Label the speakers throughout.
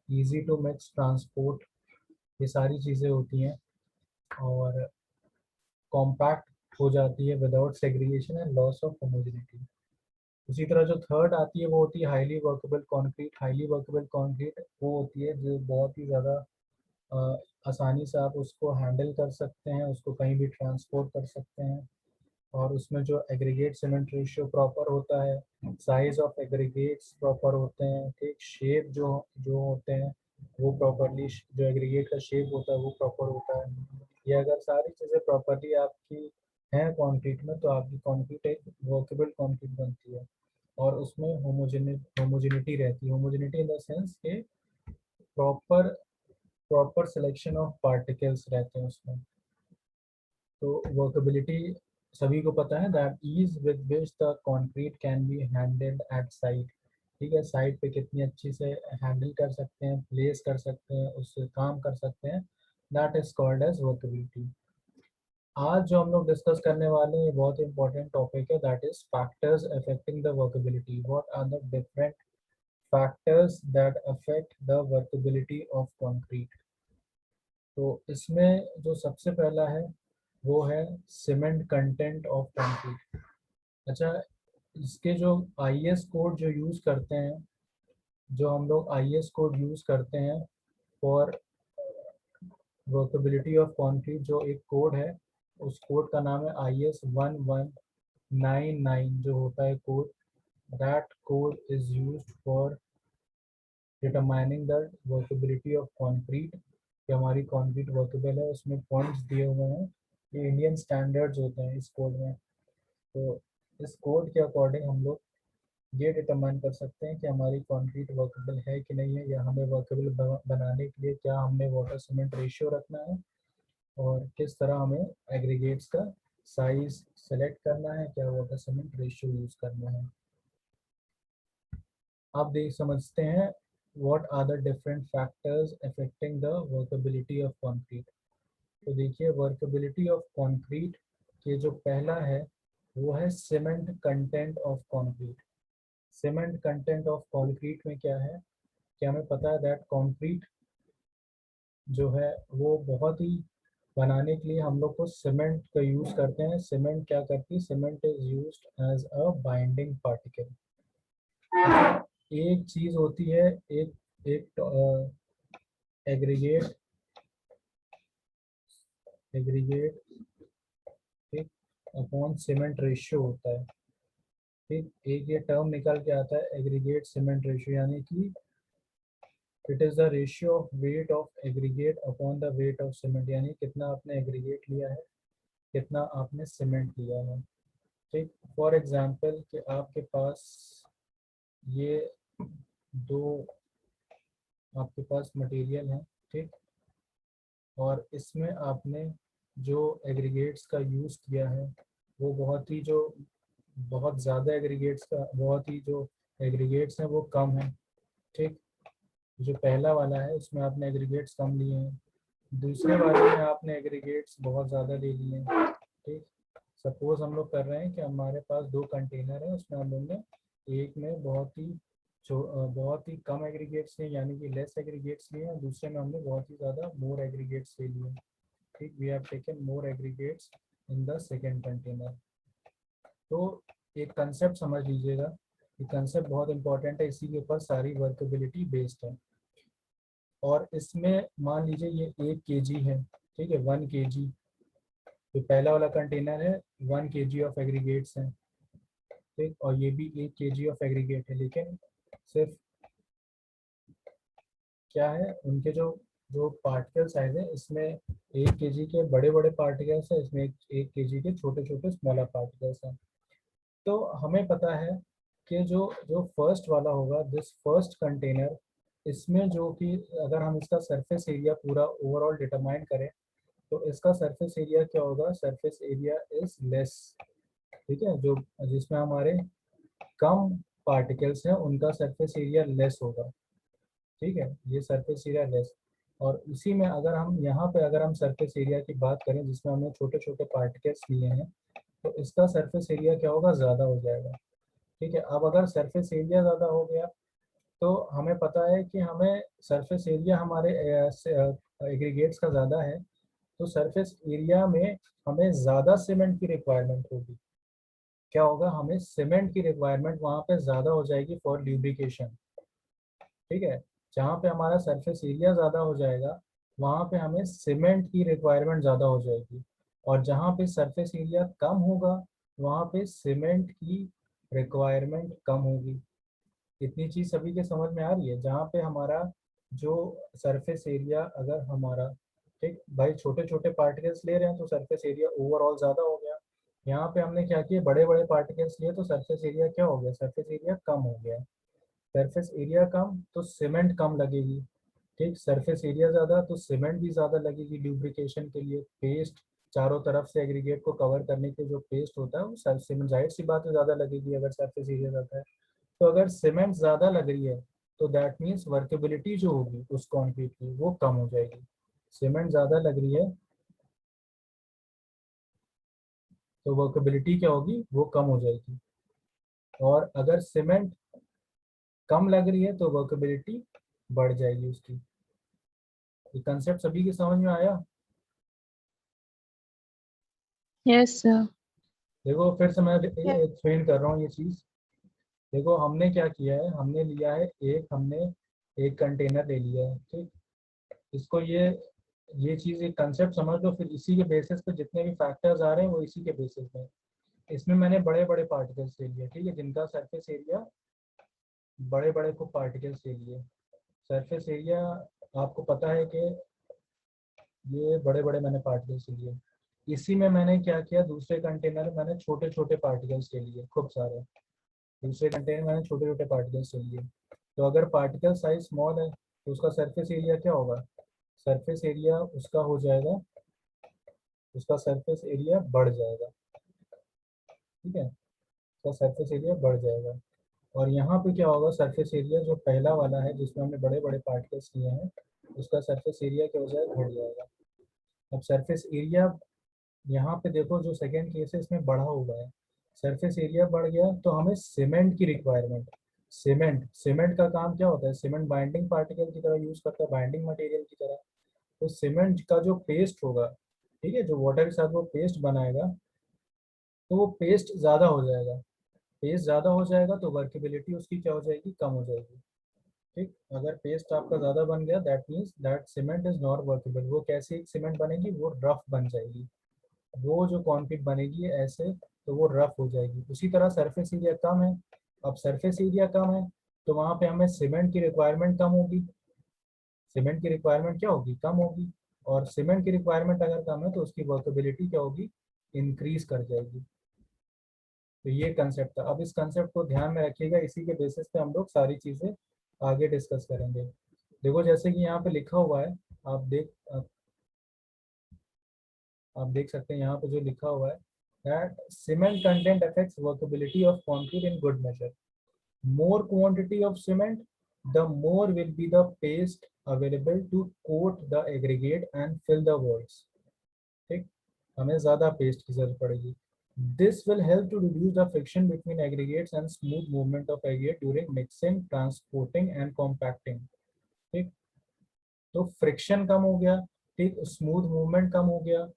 Speaker 1: Easy to mix transport, ये सारी चीज़ें होती हैं। और कॉम्पैक्ट हो जाती है without segregation and loss of homogeneity. उसी तरह जो थर्ड आती है वो होती है highly workable concrete. Highly workable concrete वो होती है जो बहुत ही ज़्यादा अ, आसानी से आप उसको हैंडल कर सकते हैं, उसको कहीं भी ट्रांसपोर्ट कर सकते हैं। और उसमें जो एग्रीगेट सीमेंट रेशियो प्रॉपर होता है, साइज ऑफ एग्रीगेट्स प्रॉपर होते हैं, ठीक, शेप जो जो होते हैं वो प्रॉपरली, जो एग्रीगेट का शेप होता है वो प्रॉपर होता है। ये अगर सारी चीज़ें प्रॉपरली आपकी हैं कंक्रीट में, तो आपकी कंक्रीट एक वर्केबल कंक्रीट बनती है। और उसमें होमोजेनिटी रहती है। होमोजेनिटी इन द सेंस के proper proper selection of particles रहते हैं उसमें। तो वर्केबिलिटी सभी को पता है, that ease with which the concrete can be handled at site. ठीक है, साइट पे कितनी अच्छी से हैंडल कर सकते हैं, प्लेस कर सकते हैं, उससे काम कर सकते हैं, that is called as workability. आज जो हम लोग डिस्कस करने वाले हैं, ये बहुत इंपॉर्टेंट टॉपिक है, that is factors affecting the workability. What are the different factors that affect the workability of concrete. तो इसमें जो सबसे पहला है वो है सीमेंट कंटेंट ऑफ कंक्रीट। अच्छा, इसके जो आईएस कोड जो यूज़ करते हैं, जो हम लोग आईएस कोड यूज़ करते हैं फॉर वर्केबिलिटी ऑफ कंक्रीट, जो एक कोड है, उस कोड का नाम है IS 1199 जो होता है code. That code is used for determining the workability of concrete, कि हमारी कंक्रीट वर्केबल है। उसमें पॉइंट्स दिए हुए हैं, ये इंडियन स्टैंडर्ड्स होते हैं इस कोड में। तो इस कोड के अकॉर्डिंग हम लोग ये डिटरमाइन कर सकते हैं कि हमारी कंक्रीट वर्केबल है कि नहीं है, या हमें वर्केबल बनाने के लिए क्या हमने वाटर सीमेंट रेशियो रखना है, और किस तरह हमें एग्रीगेट्स का साइज सेलेक्ट करना है, क्या वाटर सीमेंट रेशियो यूज़ करना है। आप देख समझते हैं what are the different factors affecting the workability of concrete. तो देखिए, वर्केबिलिटी ऑफ कंक्रीट के जो पहला है वो है cement content of concrete. Cement content of concrete में क्या है कि हमें पता है दैट कंक्रीट जो है वो बहुत ही बनाने के लिए हम लोग को सीमेंट का यूज़ करते हैं। सीमेंट क्या करती है, cement is used as a binding particle. एक चीज़ होती है, एक एक एग्रीगेट एग्रीगेट ठीक, अपॉन सीमेंट रेशियो होता है। ठीक, एक ये टर्म निकल के आता है एग्रीगेट सीमेंट रेशियो, यानी कि it is the ratio of weight of aggregate upon the weight of cement, यानी कितना आपने एग्रीगेट लिया है, कितना आपने सीमेंट लिया है। ठीक, फॉर एग्जांपल कि आपके पास ये दो आपके पास मटेरियल है, ठीक, और इसमें आपने जो एग्रीगेट्स का यूज़ किया है वो बहुत ज़्यादा एग्रीगेट्स का, बहुत ही जो एग्रीगेट्स हैं वो कम है। ठीक, जो पहला वाला है उसमें आपने एग्रीगेट्स कम लिए हैं, दूसरे वाले में आपने एग्रीगेट्स बहुत ज़्यादा ले लिए हैं। ठीक, सपोज हम लोग कर रहे हैं कि हमारे पास दो कंटेनर है, उसमें हम लोग ने एक में बहुत ही कम एग्रीगेट्स लिए, यानी कि लेस एग्रीगेट्स लिए, और दूसरे में हमने बहुत ही ज़्यादा मोर एग्रीगेट्स ले लिए। ठीक, we have taken more aggregates in the second container. तो एक कंसेप्ट समझ लीजिएगा, ये कंसेप्ट बहुत इंपॉर्टेंट है, इसी के ऊपर सारी वर्केबिलिटी बेस्ड है। और इसमें मान लीजिए ये 1 kg है, ठीक है, 1 kg, तो पहला वाला कंटेनर है 1 kg ऑफ एग्रीगेट्स हैं, ठीक, और ये भी 1 kg ऑफ एग्रीगेट है, लेकिन सिर्फ क्या है, उनके जो जो पार्टिकल साइज है, इसमें 1 kg के बड़े बड़े पार्टिकल्स है, इसमें 1 kg के छोटे छोटे स्मॉलर पार्टिकल्स हैं। तो हमें पता है कि जो जो फर्स्ट वाला होगा, दिस फर्स्ट कंटेनर, इसमें जो कि अगर हम इसका सरफेस एरिया पूरा ओवरऑल डिटरमाइन करें, तो इसका सरफेस एरिया क्या होगा, सरफेस एरिया इज लेस। ठीक है, जो जिसमें हमारे कम पार्टिकल्स हैं उनका सरफेस एरिया लेस होगा। ठीक है, ये सरफेस एरिया लेस। और उसी में अगर हम यहाँ पे अगर हम सरफेस एरिया की बात करें जिसमें हमने छोटे छोटे पार्टिकल्स लिए हैं, तो इसका सरफेस एरिया क्या होगा, ज़्यादा हो जाएगा। ठीक है, अब अगर सरफेस एरिया ज़्यादा हो गया तो हमें पता है कि हमें सरफेस एरिया हमारे एग्रीगेट्स का ज़्यादा है, तो सरफेस एरिया में हमें ज़्यादा सीमेंट की रिक्वायरमेंट होगी। क्या होगा, हमें सीमेंट की रिक्वायरमेंट वहाँ पे ज़्यादा हो जाएगी फॉर ल्यूब्रिकेशन। ठीक है, जहाँ पे हमारा सरफेस एरिया ज़्यादा हो जाएगा वहाँ पे हमें सीमेंट की रिक्वायरमेंट ज़्यादा हो जाएगी, और जहाँ पे सरफेस एरिया कम होगा वहाँ पे सीमेंट की रिक्वायरमेंट कम होगी। इतनी चीज़ सभी के समझ में आ रही है। जहाँ पे हमारा जो सरफेस एरिया अगर हमारा, ठीक भाई, छोटे छोटे पार्टिकल्स ले रहे हैं तो सरफेस एरिया ओवरऑल ज़्यादा हो गया। यहाँ पे हमने क्या किया, बड़े बड़े पार्टिकल्स लिए तो सरफेस एरिया क्या हो गया, सरफेस एरिया कम हो गया। सरफेस एरिया कम तो सीमेंट कम लगेगी। ठीक, सरफेस एरिया ज़्यादा तो सीमेंट भी ज़्यादा लगेगी ल्यूब्रिकेशन के लिए। पेस्ट चारों तरफ से एग्रीगेट को कवर करने के जो पेस्ट होता है वो सीमेंट, जाहिर सी बात है ज़्यादा लगेगी अगर सरफेस एरिया ज़्यादा है। तो अगर सीमेंट ज़्यादा लग रही है तो दैट मीन्स वर्केबिलिटी जो होगी उस कंक्रीट की वो कम हो जाएगी। सीमेंट ज़्यादा लग रही है तो वर्केबिलिटी क्या होगी, वो कम हो जाएगी। और अगर सीमेंट कम लग रही है तो वर्केबिलिटी बढ़ जाएगी उसकी। ये कंसेप्ट सभी की समझ में आया?
Speaker 2: Yes sir.
Speaker 1: देखो फिर से मैं
Speaker 2: Yes.
Speaker 1: एक्सप्लेन कर रहा हूँ ये चीज़। देखो हमने क्या किया है, हमने लिया है हमने एक कंटेनर ले लिया है। ठीक, इसको ये चीज़, एक कंसेप्ट समझ लो, फिर इसी के बेसिस पे जितने भी फैक्टर्स आ रहे हैं वो इसी के बेसिस पे। इसमें मैंने बड़े बड़े पार्टिकल्स ले लिए, ठीक है, जिनका सरफेस एरिया, बड़े बड़े को पार्टिकल्स ले लिए। सरफेस एरिया आपको पता है कि ये बड़े बड़े मैंने पार्टिकल्स लिए। इसी में मैंने क्या किया, दूसरे कंटेनर में मैंने छोटे छोटे पार्टिकल्स ले लिए खूब सारे। दूसरे कंटेनर में मैंने छोटे छोटे पार्टिकल्स ले लिए। तो अगर पार्टिकल साइज स्मॉल है तो उसका सरफेस एरिया क्या होगा, सरफेस एरिया उसका हो जाएगा, उसका सरफेस एरिया बढ़ जाएगा। ठीक है, उसका सरफेस एरिया बढ़ जाएगा। और यहाँ पे क्या होगा, सरफेस एरिया जो पहला वाला है जिसमें हमने बड़े बड़े पार्टिकल्स लिए हैं उसका सरफेस एरिया क्या हो जाएगा, घट जाएगा। अब सरफेस एरिया यहाँ पे देखो, जो सेकेंड केस है इसमें बढ़ा हुआ है, सरफेस एरिया बढ़ गया तो हमें सीमेंट की रिक्वायरमेंट। सीमेंट सीमेंट का काम क्या होता है, सीमेंट बाइंडिंग पार्टिकल की तरह यूज करता है, बाइंडिंग मटेरियल की तरह। तो सीमेंट का जो पेस्ट होगा, ठीक है, जो वाटर के साथ वो पेस्ट बनाएगा, तो वो पेस्ट ज़्यादा हो जाएगा। पेस्ट ज़्यादा हो जाएगा तो वर्केबिलिटी उसकी क्या हो जाएगी, कम हो जाएगी। ठीक, अगर पेस्ट आपका ज़्यादा बन गया that means that cement is not workable. वो कैसी एक सीमेंट बनेगी, वो रफ बन जाएगी। वो जो कंक्रीट बनेगी ऐसे, तो वो रफ हो जाएगी। उसी तरह सरफेस एरिया कम है, अब सरफेस एरिया कम है तो वहाँ पे हमें सीमेंट की रिक्वायरमेंट कम होगी। सीमेंट की रिक्वायरमेंट क्या होगी, कम होगी। और सीमेंट की रिक्वायरमेंट अगर कम है तो उसकी वर्केबिलिटी क्या होगी, इंक्रीज कर जाएगी। तो ये कंसेप्ट था। अब इस कंसेप्ट को ध्यान में रखिएगा, इसी के बेसिस पे हम लोग सारी चीज़ें आगे डिस्कस करेंगे। देखो जैसे कि यहाँ पे लिखा हुआ है, आप देख सकते हैं यहाँ पे जो लिखा हुआ है, that cement content affects workability of concrete in good measure. More quantity of cement, the more will be the paste available to coat the aggregate and fill the voids. ठीक, हमें ज़्यादा पेस्ट की जरूरत पड़ेगी। This will help to reduce the friction between aggregates and smooth movement of aggregate during mixing, transporting and compacting. ठीक, तो friction कम हो गया, ठीक, स्मूथ मूवमेंट कम हो गया,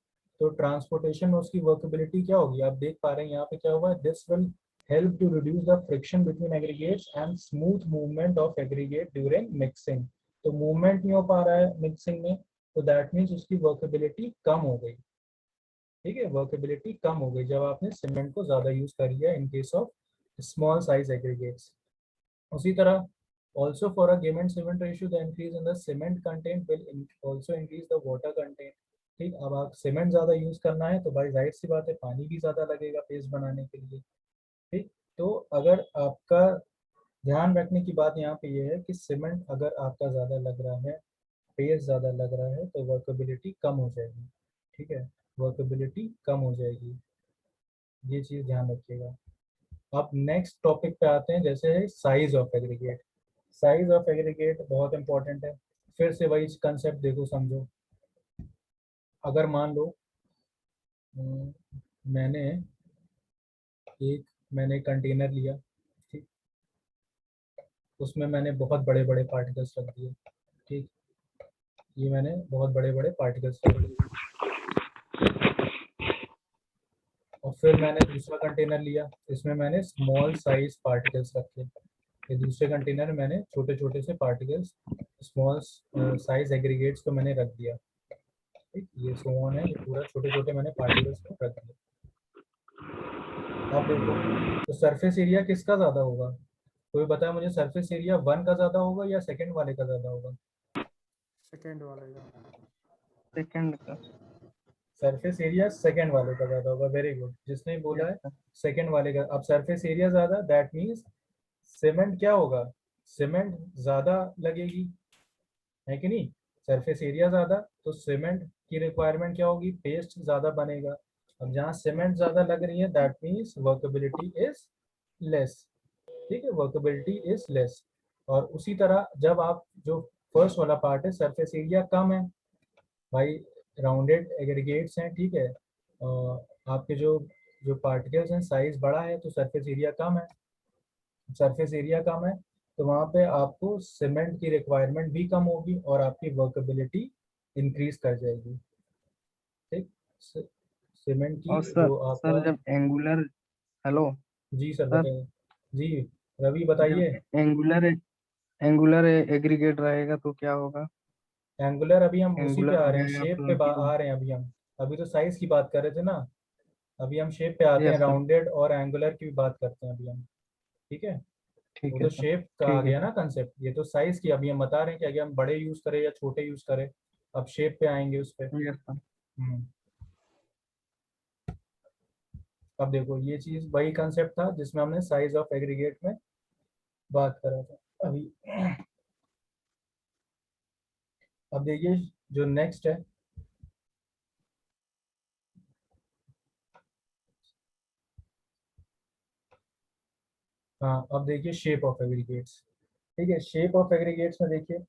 Speaker 1: तो ट्रांसपोर्टेशन में उसकी वर्केबिलिटी क्या होगी, आप देख पा रहे हैं यहाँ पे क्या हुआ है, this will help to reduce the friction between aggregates and smooth movement of aggregate during mixing. तो मूवमेंट नहीं हो पा रहा है मिक्सिंग में, तो दैट मीन्स उसकी वर्केबिलिटी कम हो गई। ठीक है, वर्केबिलिटी कम हो गई जब आपने सीमेंट को ज़्यादा यूज़ कर लिया in case of small size aggregates. उसी तरह also for a given cement ratio the increase in the cement content will also increase the water content। ठीक, अब आप सीमेंट ज़्यादा यूज़ करना है तो भाई जाहिर सी बात है पानी भी ज़्यादा लगेगा पेस्ट बनाने के लिए। ठीक, तो अगर आपका ध्यान रखने की बात यहाँ पे ये है कि सीमेंट अगर आपका ज़्यादा लग रहा है, पेस्ट ज़्यादा लग रहा है तो वर्केबिलिटी कम हो जाएगी। ठीक है, वर्केबिलिटी कम हो जाएगी, ये चीज़ ध्यान रखिएगा। अब नेक्स्ट टॉपिक पे आते हैं, जैसे है size of aggregate. Size of aggregate बहुत इंपॉर्टेंट है। फिर से वही कंसेप्ट देखो समझो। अगर मान लो अम, मैंने मैंने एक कंटेनर लिया, ठीक, उसमें मैंने बहुत बड़े बड़े पार्टिकल्स रख दिए। ठीक, ये मैंने बहुत बड़े बड़े पार्टिकल्स रख दिए। और फिर मैंने दूसरा कंटेनर लिया, इसमें मैंने स्मॉल साइज पार्टिकल्स रखे। ये दूसरे कंटेनर में मैंने छोटे छोटे से पार्टिकल्स, स्मॉल साइज एग्रीगेट्स को मैंने रख दिया। ठीक, ये सोन है, ये पूरा छोटे छोटे मैंने पार्टिकल्स को रख दिया। अब देखो, तो सरफेस एरिया किसका ज़्यादा होगा? कोई बताए मुझे, सरफेस एरिया 1 का ज़्यादा होगा या सेकंड वाले का ज़्यादा होगा?
Speaker 3: सेकंड वाले का।
Speaker 4: सेकंड का।
Speaker 1: सरफेस एरिया सेकंड वाले का ज़्यादा होगा। वेरी गुड, जिसने बोला है सेकंड वाले का। अब सरफेस एरिया ज़्यादा, दैट मीन्स सीमेंट क्या होगा? सीमेंट ज़्यादा लगेगी, है कि नहीं? सरफेस एरिया ज़्यादा तो सीमेंट की रिक्वायरमेंट क्या होगी? पेस्ट ज़्यादा बनेगा। अब जहाँ सीमेंट ज़्यादा लग रही है, that means workability is less. ठीक है, वर्केबिलिटी इज लेस। और उसी तरह जब आप जो फर्स्ट वाला पार्ट है, सरफेस एरिया कम है भाई, राउंडेड एग्रीगेट्स हैं, ठीक है, आपके जो जो पार्टिकल्स हैं साइज बड़ा है तो सरफेस एरिया कम है। सरफेस एरिया कम है तो वहाँ पे आपको सीमेंट की रिक्वायरमेंट भी कम होगी और आपकी वर्केबिलिटी इंक्रीज कर जाएगी। ठीक, सीमेंट की
Speaker 4: और
Speaker 1: जो
Speaker 4: सर
Speaker 1: आपका।
Speaker 4: जब एंगुलर, हेलो
Speaker 1: जी सर
Speaker 4: सर,
Speaker 1: बताइए। जी रवि
Speaker 4: जब
Speaker 1: बताइए।
Speaker 4: एंगुलर एंगुलर एग्रीगेट रहेगा तो क्या होगा?
Speaker 1: एंगुलर अभी हम उसी पे
Speaker 4: एंगुलर
Speaker 1: आ
Speaker 4: हो
Speaker 1: रहे हैं,
Speaker 4: जाएगा
Speaker 1: शेप पे
Speaker 4: तो मतलब।
Speaker 1: आ रहे हैं अभी हम। अभी तो साइज की बात कर रहे थे ना, अभी हम शेप पे आते हैं,
Speaker 4: यस सर,
Speaker 1: राउंडेड और एंगुलर की भी बात करते हैं अभी हम। ठीक है, वो
Speaker 4: ठीक है
Speaker 1: तो
Speaker 4: सर।
Speaker 1: शेप का आ
Speaker 4: ठीक है
Speaker 1: गया ना
Speaker 4: सर।
Speaker 1: कंसेप्ट, ये तो साइज की अभी हम बता रहे हैं कि अगर हम बड़े यूज करें या छोटे यूज करें। अब शेप पे आएंगे उस पे।
Speaker 4: Yes sir.
Speaker 1: अब देखो, ये चीज वही कंसेप्ट था जिसमें हमने साइज ऑफ एग्रीगेट में बात करा था अभी। अब देखिए जो नेक्स्ट है, हाँ अब देखिए शेप ऑफ एग्रीगेट्स। ठीक है, शेप ऑफ एग्रीगेट्स में देखिए,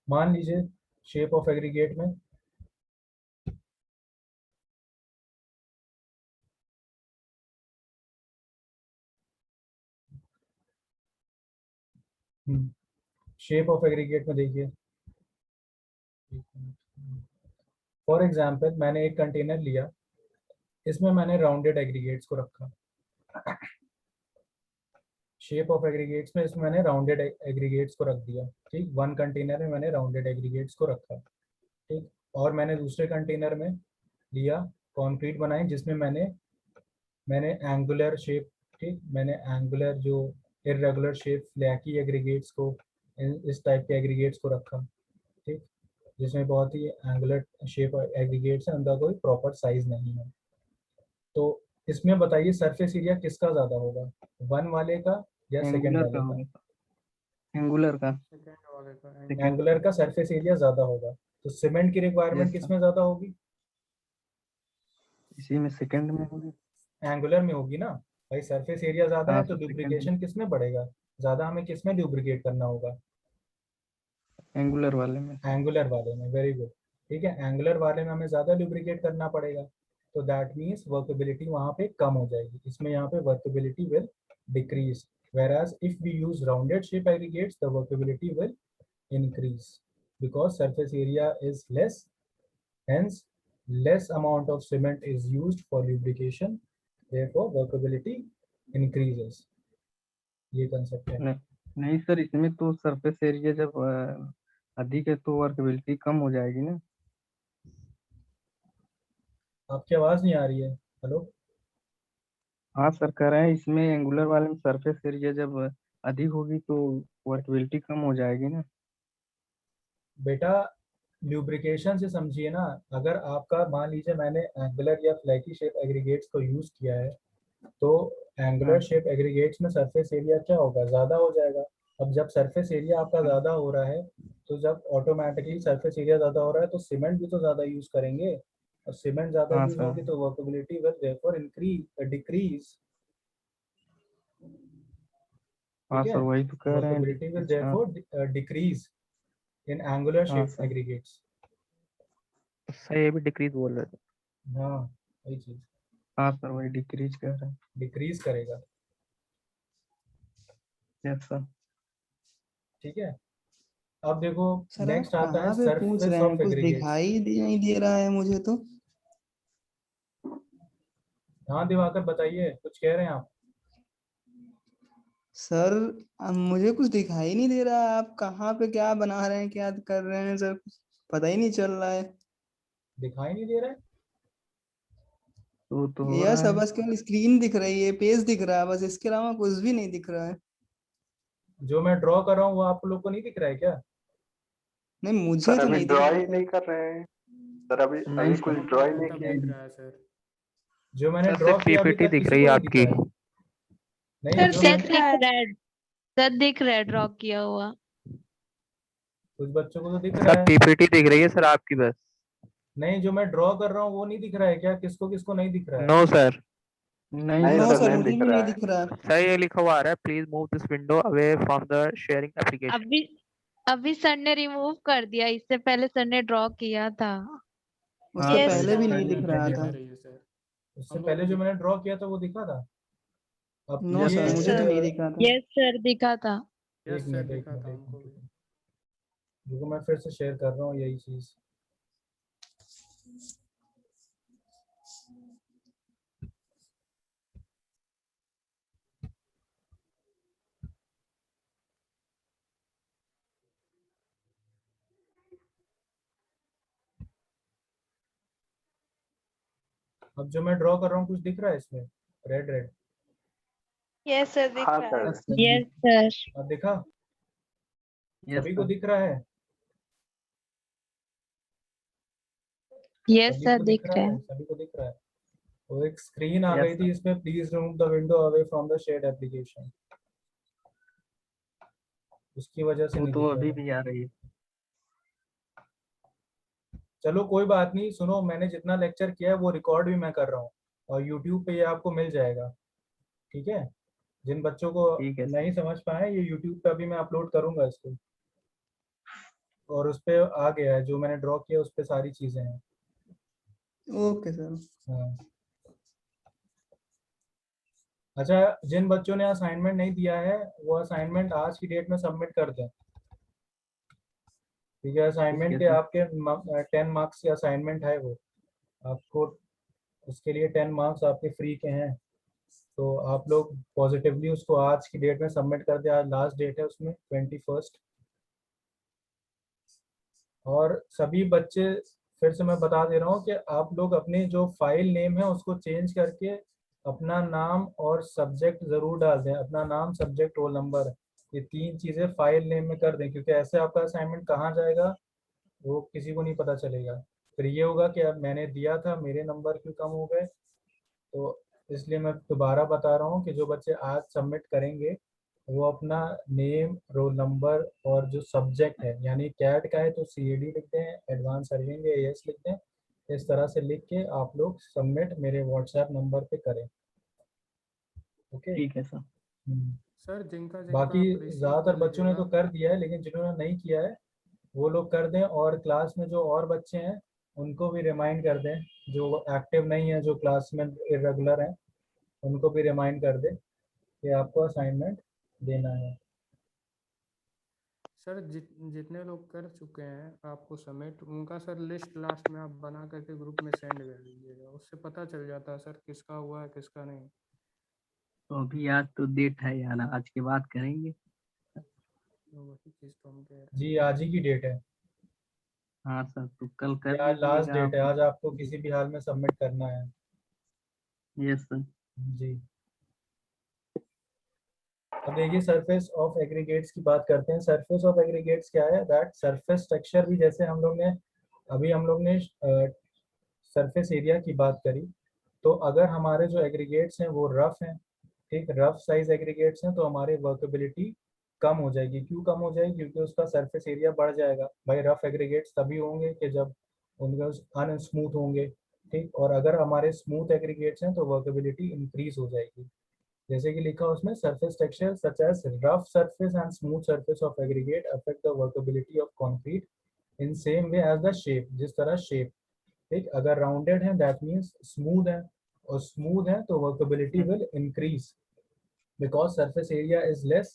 Speaker 1: मान लीजिए शेप ऑफ एग्रीगेट में शेप ऑफ एग्रीगेट में देखिए, फॉर एग्जांपल मैंने एक कंटेनर लिया, इसमें मैंने राउंडेड एग्रीगेट्स को रखा। शेप ऑफ एग्रीगेट्स में इसमें मैंने राउंडेड एग्रीगेट्स को रख दिया। ठीक, वन कंटेनर में मैंने राउंडेड एग्रीगेट्स को रखा। ठीक, और मैंने दूसरे कंटेनर में लिया, कंक्रीट बनाई, जिसमें मैंने मैंने एंगुलर शेप, ठीक, मैंने एंगुलर जो इरेगुलर शेप फ्लैकी एग्रीगेट्स को, इस टाइप के एग्रीगेट्स को रखा। ठीक, जिसमें बहुत ही एंगुलर शेप एग्रीगेट्स है, उनका कोई प्रॉपर साइज नहीं है। तो इसमें बताइए सरफेस एरिया किसका ज़्यादा होगा, 1 वाले का या सेकंड
Speaker 4: एंगुलर का
Speaker 1: वाले का?
Speaker 4: होगा सर, एंगुलर का।
Speaker 3: सेकंड वाले का।
Speaker 4: सेकंड
Speaker 1: एंगुलर का सरफेस एरिया ज़्यादा होगा। तो सीमेंट की रिक्वायरमेंट
Speaker 4: यस सर,
Speaker 1: किस में ज़्यादा होगी?
Speaker 4: इसी में सेकंड में होगी।
Speaker 1: एंगुलर में होगी ना भाई। सरफेस एरिया ज़्यादा
Speaker 4: हाँ
Speaker 1: है तो
Speaker 4: सर, सेकंड में।
Speaker 1: ल्यूब्रिकेशन किस में बढ़ेगा ज़्यादा? हमें किस में ल्यूब्रिकेट करना होगा?
Speaker 4: एंगुलर वाले में।
Speaker 1: एंगुलर वाले में। Very good. ठीक है, एंगुलर वाले में हमें ज़्यादा ल्यूब्रिकेट करना पड़ेगा, तो दैट मीन्स वर्केबिलिटी वहाँ पे कम हो जाएगी। इसमें यहाँ पे workability will decrease, whereas if we use rounded shape aggregates the workability will increase because surface area is less, hence less amount of cement is used for lubrication, therefore workability increases। ये concept है।
Speaker 4: नहीं, नहीं sir, इसमें तो surface area जब अधिक है तो वर्केबिलिटी कम हो जाएगी ना।
Speaker 1: आपकी आवाज़ नहीं आ रही है, हेलो।
Speaker 4: हाँ सर, कह रहे हैं इसमें एंगुलर वाले में सरफेस एरिया जब अधिक होगी तो वर्केबिलिटी कम हो जाएगी ना।
Speaker 1: बेटा ल्यूब्रिकेशन से समझिए ना, अगर आपका मान लीजिए मैंने एंगुलर या फ्लैकी शेप एग्रीगेट्स को यूज़ किया है, तो
Speaker 4: हाँ
Speaker 1: एंगुलर
Speaker 4: सर।
Speaker 1: शेप एग्रीगेट्स में सरफेस एरिया क्या होगा? ज़्यादा हो जाएगा। अब जब सरफेस एरिया आपका
Speaker 4: हाँ
Speaker 1: ज़्यादा हो रहा है, तो जब ऑटोमेटिकली सरफेस एरिया ज़्यादा हो रहा है तो सीमेंट भी तो ज़्यादा यूज़ करेंगे, और सीमेंट ज़्यादा
Speaker 4: हाँ
Speaker 1: यूज़
Speaker 4: सर।
Speaker 1: होगी तो workability will therefore increase decrease.
Speaker 4: हाँ
Speaker 1: ठीक है,
Speaker 4: सर, वही तो कह रहे हैं
Speaker 1: वर्केबिलिटी विल
Speaker 4: डिक्रीज। हाँ
Speaker 1: देयरफॉर डिक्रीज इन एंगुलर
Speaker 4: हाँ
Speaker 1: शेप
Speaker 4: सर,
Speaker 1: एग्रीगेट्स।
Speaker 4: सर ये भी डिक्रीज बोल रहे थे।
Speaker 1: हाँ, वही चीज़।
Speaker 4: हाँ सर वही डिक्रीज कर रहा है।
Speaker 1: डिक्रीज करेगा।
Speaker 4: Yes sir.
Speaker 1: ठीक है, अब देखो
Speaker 5: सर आप
Speaker 1: नेक्स्ट आता है
Speaker 5: कहाँ पे पूछ
Speaker 1: सरफेस
Speaker 5: रहे हैं,
Speaker 1: ऑफ
Speaker 5: कुछ
Speaker 1: एग्रीगेट्स।
Speaker 5: नहीं दे रहा है मुझे तो।
Speaker 1: हाँ दिवाकर बताइए, कुछ कह रहे हैं आप?
Speaker 5: सर मुझे कुछ दिखाई नहीं दे रहा है, आप कहाँ पे क्या बना रहे हैं, क्या कर रहे हैं सर, कुछ पता ही नहीं चल रहा है।
Speaker 1: दिखाई नहीं दे रहा है?
Speaker 4: तो हो
Speaker 5: यह
Speaker 4: रहा
Speaker 5: सब
Speaker 4: है।
Speaker 5: बस केवल स्क्रीन दिख रही है, पेज दिख रहा है, बस इसके अलावा कुछ भी नहीं दिख रहा है।
Speaker 1: जो मैं ड्रॉ कर रहा हूँ वो आप लोग को नहीं दिख रहा है क्या?
Speaker 5: नहीं मुझे
Speaker 6: सर
Speaker 5: तो
Speaker 6: अभी
Speaker 5: नहीं दिख
Speaker 6: ड्रॉ
Speaker 5: रहा
Speaker 6: ही
Speaker 5: सर।
Speaker 6: नहीं कर रहे हैं सर, अभी
Speaker 4: नहीं
Speaker 6: कुछ
Speaker 4: सर।
Speaker 6: ड्रॉ ही नहीं
Speaker 3: तब
Speaker 6: किए।
Speaker 3: दिख रहा है सर।
Speaker 1: जो मैंने
Speaker 7: सर
Speaker 1: ड्रॉ
Speaker 7: सिर्फ
Speaker 1: किया अभी
Speaker 7: पीपीटी
Speaker 1: तक
Speaker 7: दिख
Speaker 1: किसी
Speaker 7: रही
Speaker 1: को
Speaker 7: है
Speaker 1: नहीं दिख
Speaker 7: आपकी।
Speaker 1: रहा है? नहीं,
Speaker 2: सर
Speaker 1: जो
Speaker 2: सर
Speaker 1: मैंने
Speaker 2: दिख रहा है, सर दिख रहा है ड्रॉ किया हुआ।
Speaker 1: कुछ बच्चों को तो दिख रहा
Speaker 7: सर
Speaker 1: है।
Speaker 7: पीपीटी दिख रही है सर आपकी बस।
Speaker 1: नहीं, जो मैं ड्रॉ कर रहा हूँ वो नहीं दिख रहा है क्या? किसको किसको नहीं दिख रहा है?
Speaker 7: No sir.
Speaker 4: नहीं
Speaker 6: नहीं
Speaker 5: नो
Speaker 6: सर,
Speaker 4: सर।
Speaker 5: सर
Speaker 6: नहीं
Speaker 5: मुझे
Speaker 6: दिख
Speaker 5: भी
Speaker 6: रहा
Speaker 5: नहीं
Speaker 6: है।
Speaker 5: दिख रहा।
Speaker 7: सर ये लिखा हुआ आ रहा है, please move this window away from the sharing application.
Speaker 2: अभी अभी सर ने रिमूव कर दिया, इससे पहले सर ने ड्रॉ किया था।
Speaker 5: उससे
Speaker 4: हाँ
Speaker 2: Yes,
Speaker 4: सर
Speaker 5: पहले भी
Speaker 2: sir.
Speaker 5: नहीं दिख रहा
Speaker 3: दिख
Speaker 5: था।
Speaker 3: रही है सर।
Speaker 1: उससे
Speaker 3: हम लोग
Speaker 1: पहले
Speaker 3: को
Speaker 1: जो
Speaker 3: दिख
Speaker 1: मैंने ड्रॉ किया था वो दिखा था। अब
Speaker 5: नो
Speaker 4: यस
Speaker 5: सर
Speaker 1: ये
Speaker 2: Yes,
Speaker 5: मुझे तो
Speaker 2: sir.
Speaker 5: नहीं दिख रहा था।
Speaker 2: यस सर दिखा था।
Speaker 3: यस
Speaker 1: एक
Speaker 3: सर
Speaker 1: मिनट एक
Speaker 3: दिखा
Speaker 1: मिनट
Speaker 3: था
Speaker 1: एक
Speaker 3: हमको भी।
Speaker 1: मिनट, देखो मैं फिर से शेयर कर रहा हूँ यही चीज। अब जो मैं ड्रॉ कर रहा हूँ कुछ दिख रहा है इसमें? रेड रेड
Speaker 2: यस सर दिख
Speaker 6: हाँ
Speaker 2: रहा
Speaker 6: सर।
Speaker 2: है।
Speaker 4: Yes sir.
Speaker 2: Yes sir.
Speaker 1: अब दिखा?
Speaker 4: यस
Speaker 1: सभी को
Speaker 4: सर।
Speaker 1: दिख रहा है?
Speaker 2: यस
Speaker 1: सभी
Speaker 2: सर
Speaker 1: को
Speaker 2: दिख
Speaker 1: दिख रहा
Speaker 2: रहा
Speaker 1: है?
Speaker 2: है।
Speaker 1: सभी को दिख रहा है? तो एक स्क्रीन आ
Speaker 4: यस
Speaker 1: गई
Speaker 4: सर।
Speaker 1: थी इसमें, please remove the window away from the shared application, उसकी वजह से
Speaker 4: वो
Speaker 1: नहीं
Speaker 4: तो
Speaker 1: दिख रहा
Speaker 4: अभी
Speaker 1: था।
Speaker 4: भी आ रही है।
Speaker 1: चलो कोई बात नहीं, सुनो मैंने जितना लेक्चर किया है वो रिकॉर्ड भी मैं कर रहा हूँ और यूट्यूब पे ये आपको मिल जाएगा। ठीक है, जिन बच्चों को
Speaker 4: ठीक है सर।
Speaker 1: नहीं समझ पाए ये यूट्यूब पे अभी मैं अपलोड करूंगा इसको, और उस पे आ गया है जो मैंने ड्रॉ किया, उस पे सारी चीजें हैं।
Speaker 5: Okay sir.
Speaker 1: हाँ। अच्छा, जिन बच्चों ने असाइनमेंट नहीं दिया है वो असाइनमेंट आज की डेट में सबमिट कर दें। ठीक है,
Speaker 4: ठीक
Speaker 1: असाइनमेंट
Speaker 4: है
Speaker 1: के
Speaker 4: सर।
Speaker 1: आपके 10 मार्क्स की असाइनमेंट है वो, आपको उसके लिए 10 मार्क्स आपके फ्री के हैं। तो आप लोग पॉजिटिवली उसको आज की डेट में सबमिट कर दें, आज लास्ट डेट है उसमें 21। और सभी बच्चे, फिर से मैं बता दे रहा हूँ कि आप लोग अपने जो फाइल नेम है उसको चेंज करके अपना नाम और सब्जेक्ट ज़रूर डाल दें, अपना नाम सब्जेक्ट रोल नंबर, ये 3 चीज़ें फाइल नेम में कर दें, क्योंकि ऐसे आपका असाइनमेंट कहाँ जाएगा वो किसी को नहीं पता चलेगा। फिर ये होगा कि अब मैंने दिया था, मेरे नंबर क्यों कम हो गए। तो इसलिए मैं दोबारा बता रहा हूँ कि जो बच्चे आज सबमिट करेंगे वो अपना नेम रोल नंबर और जो सब्जेक्ट है, यानी कैट का है तो CAD लिख दें, एडवांस सर्विंग है AS लिख दें, इस तरह से लिख के आप लोग सबमिट मेरे व्हाट्सएप नंबर पे करें। ओके।
Speaker 4: ठीक है सर।
Speaker 3: सर जिनका जिनका
Speaker 1: बाकी
Speaker 3: आप रिसीव
Speaker 1: ज़्यादातर
Speaker 3: कर
Speaker 1: बच्चों ने
Speaker 3: लीजिएगा।
Speaker 1: तो कर दिया है, लेकिन जिन्होंने नहीं किया है वो लोग कर दें, और क्लास में जो और बच्चे हैं उनको भी रिमाइंड कर दें, जो एक्टिव नहीं है, जो क्लास में इरेगुलर हैं, उनको भी रिमाइंड कर दें कि आपको असाइनमेंट देना है।
Speaker 3: सर जितने लोग कर चुके हैं आपको सबमिट, उनका सर लिस्ट लास्ट में आप बना करके ग्रुप में सेंड कर दीजिएगा, उससे पता चल जाता है सर किसका हुआ है किसका नहीं।
Speaker 4: तो अभी आज तो डेट है यार, आज के बाद करेंगे।
Speaker 3: तो वही चीज़ तो हम कह रहे हैं।
Speaker 1: जी आज ही की डेट है,
Speaker 4: हाँ सर, तो कल
Speaker 1: ये
Speaker 4: कर
Speaker 1: आज लास्ट
Speaker 4: दीजिएगा
Speaker 1: डेट
Speaker 4: आप।
Speaker 1: है, आज आपको किसी भी हाल में सबमिट करना है।
Speaker 4: Yes sir.
Speaker 1: जी, अब देखिए सरफेस ऑफ एग्रीगेट्स की बात करते हैं। सरफेस ऑफ एग्रीगेट्स क्या है? दैट सरफेस टेक्सचर भी, जैसे हम लोग ने सरफेस एरिया की बात करी, तो अगर हमारे जो एग्रीगेट्स हैं वो रफ हैं, ठीक, रफ साइज एग्रीगेट्स हैं, तो हमारी वर्केबिलिटी कम हो जाएगी। क्यों कम हो जाएगी? क्योंकि उसका सरफेस एरिया बढ़ जाएगा। भाई रफ एग्रीगेट्स तभी होंगे कि जब उनका अनस्मूथ होंगे, ठीक, और अगर हमारे स्मूथ एग्रीगेट्स हैं तो वर्केबिलिटी इंक्रीज हो जाएगी। जैसे कि लिखा उसमें, surface texture such as rough surface and smooth surface of aggregate affect the workability of concrete in same way as the shape. जिस तरह शेप, ठीक, अगर राउंडेड है दैट मीन्स स्मूथ है, और स्मूथ है तो workability will increase because surface area is less,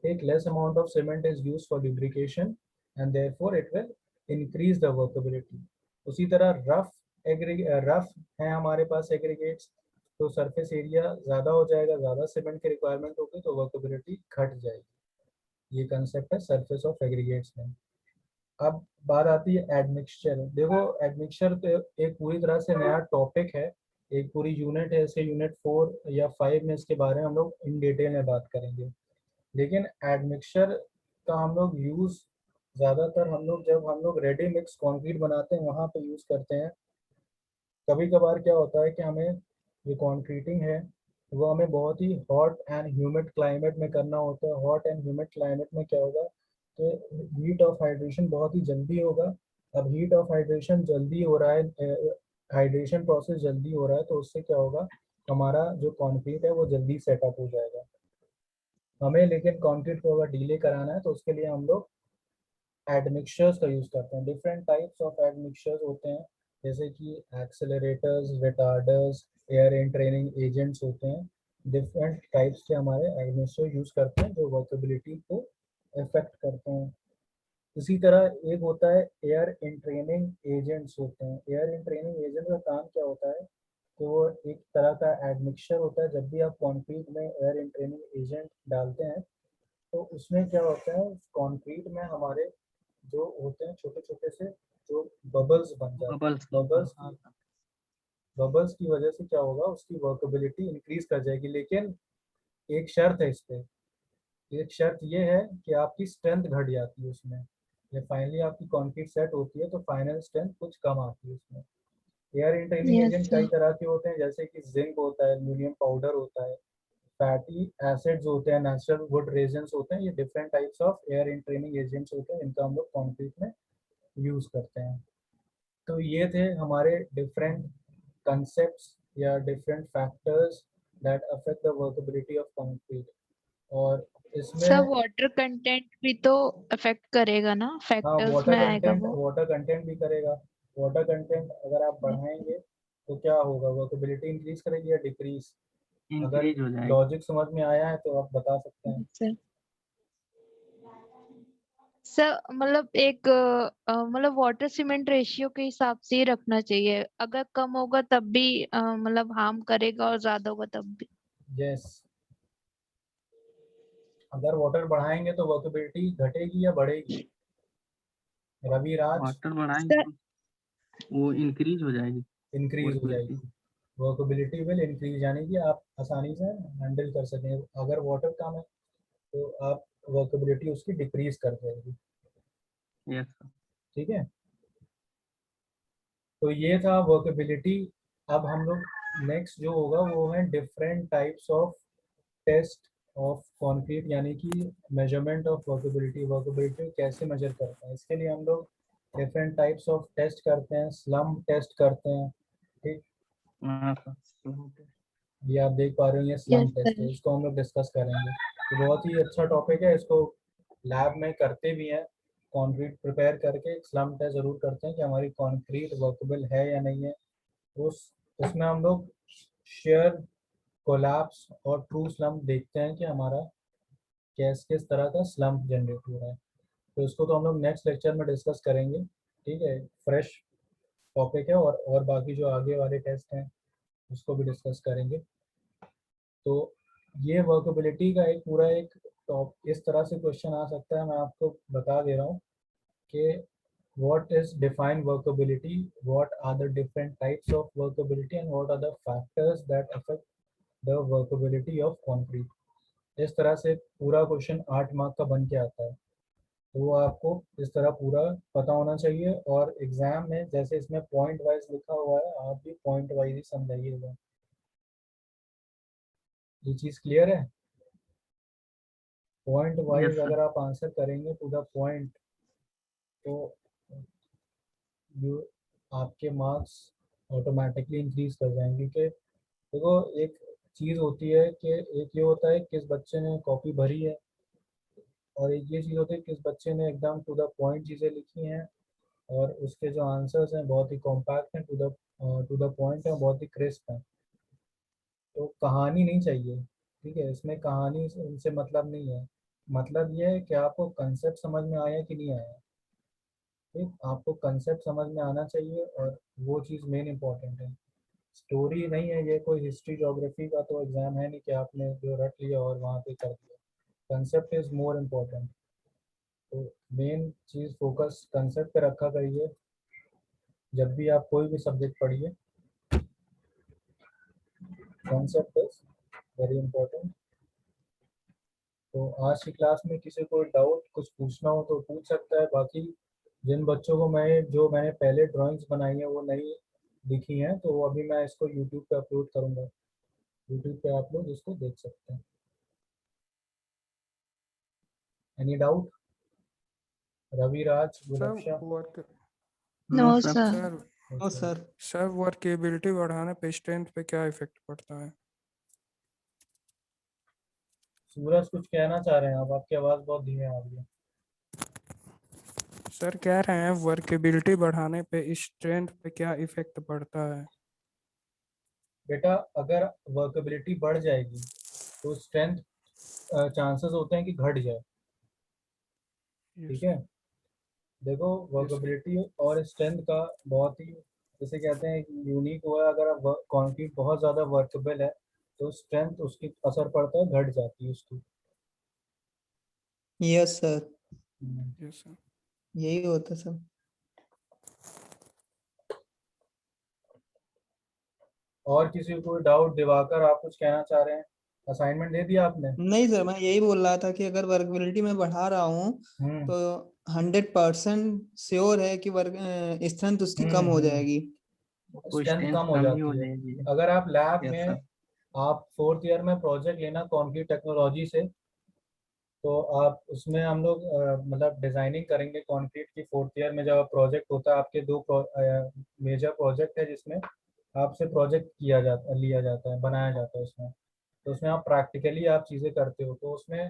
Speaker 1: take less amount of cement is used for lubrication and therefore it will increase the workability. उसी तरह रफ है हमारे पास एग्रीगेट्स, तो सरफेस एरिया ज़्यादा हो जाएगा, ज़्यादा सीमेंट की रिक्वायरमेंट होगी तो वर्केबिलिटी घट जाएगी। ये कंसेप्ट है सरफेस ऑफ एग्रीगेट्स में। अब बात आती है एडमिक्सचर। देखो एडमिक्सचर तो एक पूरी तरह से नया टॉपिक है, एक पूरी यूनिट है, इसके यूनिट 4 या 5 में इसके बारे में हम लोग इन डिटेल में बात करेंगे। लेकिन एडमिक्सचर का हम लोग यूज़ ज़्यादातर जब हम लोग रेडी मिक्स कंक्रीट बनाते हैं वहाँ पे यूज़ करते हैं। कभी कभार क्या होता है कि हमें जो कंक्रीटिंग है वो हमें बहुत ही हॉट एंड ह्यूमिड क्लाइमेट में करना होता है। हॉट एंड ह्यूमिड क्लाइमेट में क्या होगा तो हीट ऑफ हाइड्रेशन बहुत ही जल्दी होगा। अब हीट ऑफ हाइड्रेशन जल्दी हो रहा है, हाइड्रेशन प्रोसेस जल्दी हो रहा है, तो उससे क्या होगा हमारा जो कंक्रीट है वो जल्दी सेटअप हो जाएगा। हमें लेकिन कंक्रीट को अगर डीले कराना है तो उसके लिए हम लोग एडमिक्सचर्स का यूज़ करते हैं। डिफरेंट टाइप्स ऑफ एडमिक्सचर्स होते हैं, जैसे कि एक्सेलरेटर्स, रिटार्डर्स, एयर एंट्रेनिंग एजेंट्स होते हैं। डिफरेंट टाइप्स के हमारे एडमिक्सचर यूज़ करते हैं जो वर्केबिलिटी को इफेक्ट करते हैं। इसी तरह एक होता है एयर एंट्रेनिंग एजेंट्स होते हैं। एयर एंट्रेनिंग एजेंट का काम क्या होता है तो वो एक तरह का एडमिक्सचर होता है। जब भी आप कंक्रीट में एयर एंट्रेनिंग एजेंट डालते हैं तो उसमें क्या होता है कंक्रीट में हमारे जो होते हैं छोटे छोटे से जो बबल्स बन जाते हैं। बबल्स की वजह से क्या होगा उसकी वर्केबिलिटी इंक्रीज कर जाएगी। लेकिन एक शर्त है इस पे, एक शर्त ये है कि आपकी स्ट्रेंथ घट जाती है उसमें। जब फाइनली आपकी कंक्रीट सेट होती है तो फाइनल स्ट्रेंथ कुछ कम आती है उसमें। Air entraining
Speaker 2: Yes,
Speaker 1: agent
Speaker 2: sir.
Speaker 1: कई तरह के होते हैं, जैसे कि जिंक होता है, एल्यूमिनियम पाउडर होता है, फैटी एसिड्स होते हैं, नेचुरल वुड रेजन्स होते हैं। ये different types of air entraining agents होते हैं इनका हम लोग कंक्रीट में यूज़ करते हैं। तो ये थे हमारे डिफरेंट कंसेप्ट्स या different factors that affect the workability of concrete. और
Speaker 2: सब
Speaker 1: इसमें
Speaker 2: वाटर कंटेंट भी तो अफेक्ट करेगा ना,
Speaker 1: हाँ
Speaker 2: फैक्टर्स में आएगा वो।
Speaker 1: वाटर कंटेंट भी करेगा। वाटर कंटेंट अगर आप बढ़ाएंगे तो क्या होगा, वर्केबिलिटी इंक्रीज करेगी या डिक्रीज? अगर
Speaker 4: इंक्रीज हो जाएगी।
Speaker 1: लॉजिक समझ में आया है तो आप बता सकते हैं।
Speaker 2: सर सर मतलब एक मतलब वाटर सीमेंट रेशियो के हिसाब से ही रखना चाहिए। अगर कम होगा तब भी मतलब हार्म करेगा और ज्यादा होगा तब भी।
Speaker 1: यस, अगर वाटर बढ़ाएंगे तो वर्केबिलिटी घटेगी या बढ़ेगी? रवि राज,
Speaker 4: वाटर बढ़ाएंगे
Speaker 2: सर
Speaker 4: तो वो इंक्रीज हो जाएगी
Speaker 1: इंक्रीज हो
Speaker 4: वर्कबिलिटी।
Speaker 1: जाएगी। वर्केबिलिटी विल इंक्रीज, यानी कि आप आसानी से हैंडल कर सकें। अगर वाटर कम है तो आप वर्केबिलिटी उसकी डिक्रीज कर देंगे।
Speaker 4: Yes sir.
Speaker 1: ठीक है, तो ये था वर्केबिलिटी। अब हम लोग नेक्स्ट जो होगा वो है different types of test of concrete, यानी कि मेजरमेंट ऑफ वर्केबिलिटी। वर्केबिलिटी कैसे मेजर करते हैं, इसके लिए हम लोग डिफरेंट टाइप्स ऑफ टेस्ट करते हैं। स्लम टेस्ट करते हैं, ठीक,
Speaker 4: हाँ सर।
Speaker 1: ये आप देख पा रहे हो, ये स्लम
Speaker 2: यस
Speaker 1: टेस्ट है,
Speaker 2: सर।
Speaker 1: इसको हम लोग डिस्कस करेंगे। तो बहुत ही अच्छा टॉपिक है, इसको लैब में करते भी हैं। कंक्रीट प्रिपेयर करके स्लम टेस्ट ज़रूर करते हैं कि हमारी कंक्रीट वर्केबल है या नहीं है। उसमें हम लोग शेयर, कोलैप्स और ट्रू स्लम देखते हैं कि हमारा किस तरह का स्लम जनरेट हो रहा है। तो इसको तो हम लोग नेक्स्ट लेक्चर में डिस्कस करेंगे। ठीक है, फ्रेश टॉपिक है, और बाकी जो आगे वाले टेस्ट हैं उसको भी डिस्कस करेंगे। तो ये वर्केबिलिटी का एक पूरा एक टॉप इस तरह से क्वेश्चन आ सकता है, मैं आपको बता दे रहा हूँ कि what is defined workability, what are the different types of workability and what are the factors that affect the workability of concrete। इस तरह से पूरा क्वेश्चन 8 मार्क का बन के आता है, तो वो आपको इस तरह पूरा पता होना चाहिए। और एग्जाम में जैसे इसमें पॉइंट वाइज लिखा हुआ है, आप भी पॉइंट वाइज ही समझाइएगा। ये चीज़ क्लियर है? Point
Speaker 4: yes
Speaker 1: wise
Speaker 4: sir.
Speaker 1: अगर आप आंसर करेंगे टू द पॉइंट तो ये आपके मार्क्स ऑटोमेटिकली इंक्रीज कर जाएंगे। कि देखो एक चीज़ होती है कि एक ये होता है किस बच्चे ने कॉपी भरी है, और एक ये चीज़ होती है किस बच्चे ने एकदम टू द पॉइंट चीज़ें लिखी हैं और उसके जो आंसर्स हैं बहुत ही कॉम्पैक्ट हैं, टू द पॉइंट हैं, बहुत ही क्रिस्प हैं। तो कहानी नहीं चाहिए, ठीक है, इसमें कहानी से मतलब नहीं है। मतलब ये है कि आपको कंसेप्ट समझ में आया कि नहीं आया, ठीक, आपको कंसेप्ट समझ में आना चाहिए और वो चीज़ मेन इम्पोर्टेंट है। स्टोरी नहीं है ये, कोई हिस्ट्री ज्योग्राफी का तो एग्ज़ाम है नहीं कि आपने जो रट लिया और वहाँ पे कर दिया। Concept is more important. तो मेन चीज़ फोकस कंसेप्ट पे रखा करिए जब भी आप कोई भी सब्जेक्ट पढ़िए। Concept is very important. तो आज की क्लास में किसी को डाउट कुछ पूछना हो तो पूछ सकता है। बाकी जिन बच्चों को मैंने पहले ड्राइंग्स बनाई है वो नहीं दिखी हैं तो अभी मैं इसको यूट्यूब पे अपलोड करूँगा। यूट्यूब पे आप लोग इसको देख सकते हैं। Any doubt? रविराज,
Speaker 3: सर
Speaker 1: गुलक्षा?
Speaker 3: Work
Speaker 2: no
Speaker 5: sir.
Speaker 2: Sir.
Speaker 3: Sir
Speaker 5: no sir.
Speaker 3: Sir workability बढ़ाने पे स्ट्रेंथ पे क्या इफेक्ट पड़ता है?
Speaker 1: सूरज कुछ कहना चाह रहे हैं आप? आपकी आवाज़ बहुत धीमे आ रही है।
Speaker 3: सर कह रहे हैं वर्केबिलिटी बढ़ाने पे स्ट्रेंथ पे क्या इफेक्ट पड़ता है?
Speaker 1: बेटा अगर वर्केबिलिटी बढ़ जाएगी तो स्ट्रेंथ चांसेस होते हैं कि घट जाए, ठीक है। देखो वर्केबिलिटी और स्ट्रेंथ का बहुत ही जैसे कहते हैं यूनिक हुआ। अगर कंक्रीट बहुत ज़्यादा वर्केबल है तो स्ट्रेंथ उसकी असर पड़ता है, घट जाती है उसकी।
Speaker 5: Yes sir,
Speaker 3: yes sir.
Speaker 5: यही होता सर।
Speaker 1: और किसी को कोई डाउट? दिवाकर आप कुछ कहना चाह रहे हैं? असाइनमेंट दे दिया आपने?
Speaker 5: नहीं सर, मैं यही बोल रहा था कि अगर वर्कबिलिटी में बढ़ा रहा हूँ
Speaker 1: हम्म
Speaker 5: तो 100% श्योर है कि वर्क स्ट्रेंथ उसकी कम हो जाएगी।
Speaker 4: तो
Speaker 1: स्ट्रेंथ
Speaker 4: स्ट्रेंथ
Speaker 1: कम हो
Speaker 4: कम ही हो
Speaker 1: जाती है।
Speaker 4: जाएगी।
Speaker 1: अगर आप लैब
Speaker 4: यस
Speaker 1: में
Speaker 4: सर।
Speaker 1: आप 4th ईयर में प्रोजेक्ट लेना कंक्रीट टेक्नोलॉजी से, तो आप उसमें हम लोग मतलब डिजाइनिंग करेंगे कंक्रीट की। 4th ईयर में जब प्रोजेक्ट होता है आपके दो मेजर प्रोजेक्ट है जिसमें आपसे प्रोजेक्ट लिया जाता है, बनाया जाता है उसमें। तो उसमें आप प्रैक्टिकली आप चीज़ें करते हो तो उसमें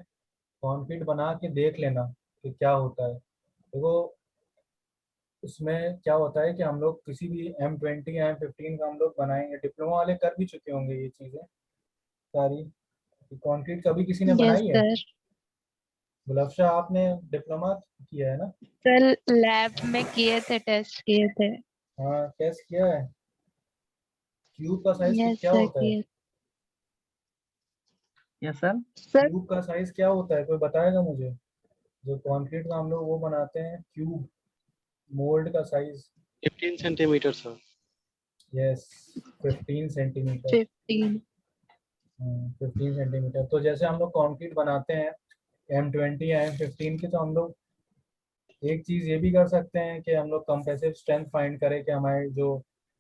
Speaker 1: कंक्रीट बना के देख लेना कि क्या होता है। देखो उसमें क्या होता है कि हम लोग किसी भी M20 या M15 का हम लोग बनाएंगे, डिप्लोमा वाले कर भी चुके होंगे ये चीज़ें सारी। कंक्रीट कभी किसी ने
Speaker 2: यस
Speaker 1: बनाई है?
Speaker 2: सर।
Speaker 1: गुलफ्शा आपने डिप्लोमा किया है ना?
Speaker 2: सर लैब में किए थे, टेस्ट किए थे।
Speaker 1: हाँ टेस्ट किया है। क्यूब का साइज
Speaker 2: यस
Speaker 1: क्या
Speaker 2: सर
Speaker 1: होता है?
Speaker 2: किए।
Speaker 4: Yes sir.
Speaker 2: सर
Speaker 1: क्यूब का साइज क्या होता है, कोई बताएगा मुझे? जो कंक्रीट का हम लोग वो बनाते हैं क्यूब, मोल्ड का size.
Speaker 6: 15 centimetre sir.
Speaker 1: Yes 15 centimetre.
Speaker 2: 15।
Speaker 1: 15 centimetre. तो जैसे हम लोग कंक्रीट बनाते हैं M20 या M15 की, तो हम लोग एक चीज़ ये भी कर सकते हैं कि हम लोग कंप्रेसिव स्ट्रेंथ फाइंड करें कि हमारी जो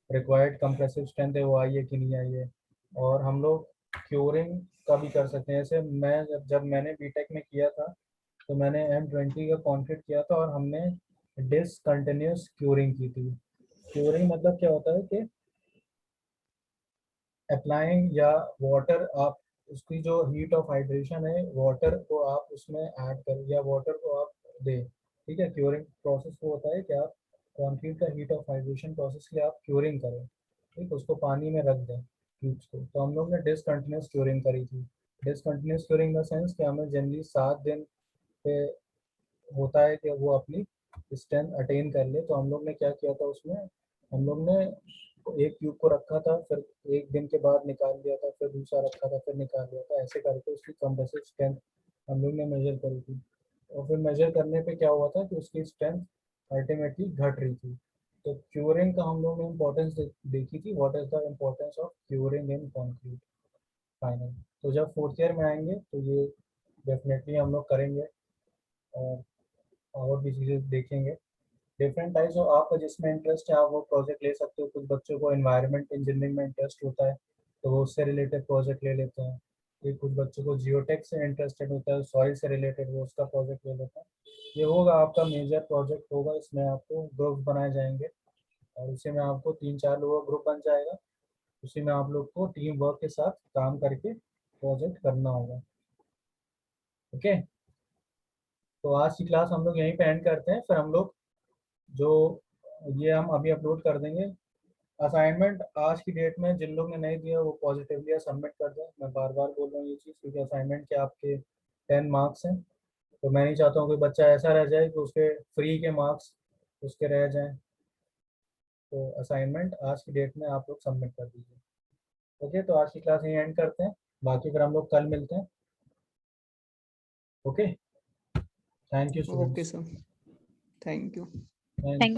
Speaker 1: रिक्वायर्ड कंप्रेसिव स्ट्रेंथ है वो आई है कि नहीं आई है। और हम लोग क्योरिंग का भी कर सकते हैं। जैसे मैं जब मैंने बीटेक में किया था तो मैंने M20 का कंक्रीट किया था और हमने डिसकंटिन्यूस क्योरिंग की थी। क्योरिंग मतलब क्या होता है कि अप्लाइंग या वाटर, आप उसकी जो हीट ऑफ हाइड्रेशन है वाटर को आप उसमें ऐड करें या वाटर को आप दें, ठीक है। क्योरिंग प्रोसेस वो होता है कि आप कंक्रीट का हीट ऑफ हाइड्रेशन प्रोसेस के लिए आप क्योरिंग करें, ठीक, उसको पानी में रख दें क्यूब्स को। तो हम लोग ने डिसकंटिन्यूस क्योरिंग करी थी। Discontinuous curing in the sense कि हमें जनरली 7 दिन पे होता है कि वो अपनी स्ट्रेंथ अटेन कर ले। तो हम लोग ने क्या किया था उसमें, हम लोग ने एक क्यूब को रखा था, फिर एक दिन के बाद निकाल लिया था, फिर दूसरा रखा था, फिर निकाल लिया था, ऐसे करके उसकी कंप्रेसिव स्ट्रेंथ हम लोग ने मेजर करी थी। और फिर मेजर करने पे क्या हुआ था कि उसकी स्ट्रेंथ अल्टीमेटली घट रही थी। तो क्यूरिंग का हम लोग ने इम्पोर्टेंस देखी थी, what is the importance of curing in concrete final. तो जब 4th ईयर में आएंगे तो ये डेफिनेटली हम लोग करेंगे और भी चीज़ें देखेंगे। डिफरेंट टाइप्स ऑफ, आपका जिसमें इंटरेस्ट है आप वो प्रोजेक्ट ले सकते हो। कुछ बच्चों को एनवायरनमेंट इंजीनियरिंग में इंटरेस्ट होता है तो वो उससे रिलेटेड प्रोजेक्ट ले लेते हैं। फिर कुछ बच्चों को जियोटेक से इंटरेस्टेड होता है, सॉइल से रिलेटेड, वो उसका प्रोजेक्ट ले लेते हैं। ये होगा आपका मेजर प्रोजेक्ट होगा, इसमें आपको ग्रुप बनाए जाएंगे और उसी में आपको 3-4 लोगों का ग्रुप बन जाएगा। उसी में आप लोग को टीम वर्क के साथ काम करके प्रोजेक्ट करना होगा। ओके, तो आज की क्लास हम लोग यहीं पे एंड करते हैं। फिर हम लोग जो ये हम अभी अपलोड कर देंगे असाइनमेंट आज की डेट में जिन लोग ने नहीं दिया वो पॉजिटिवली सबमिट कर दें। मैं बार बार बोल रहा हूँ ये चीज़, क्योंकि असाइनमेंट के आपके 10 मार्क्स हैं, तो मैं नहीं चाहता हूँ कोई बच्चा ऐसा रह जाए कि उसके फ्री के मार्क्स उसके रह जाएं। तो असाइनमेंट आज की डेट में आप लोग सबमिट कर दीजिए। ओके, तो आज की क्लास यहीं एंड करते हैं, बाकी फिर हम लोग कल मिलते हैं। Okay, thank you
Speaker 5: okay
Speaker 1: students.
Speaker 5: Sir, thank you.
Speaker 2: Thank you.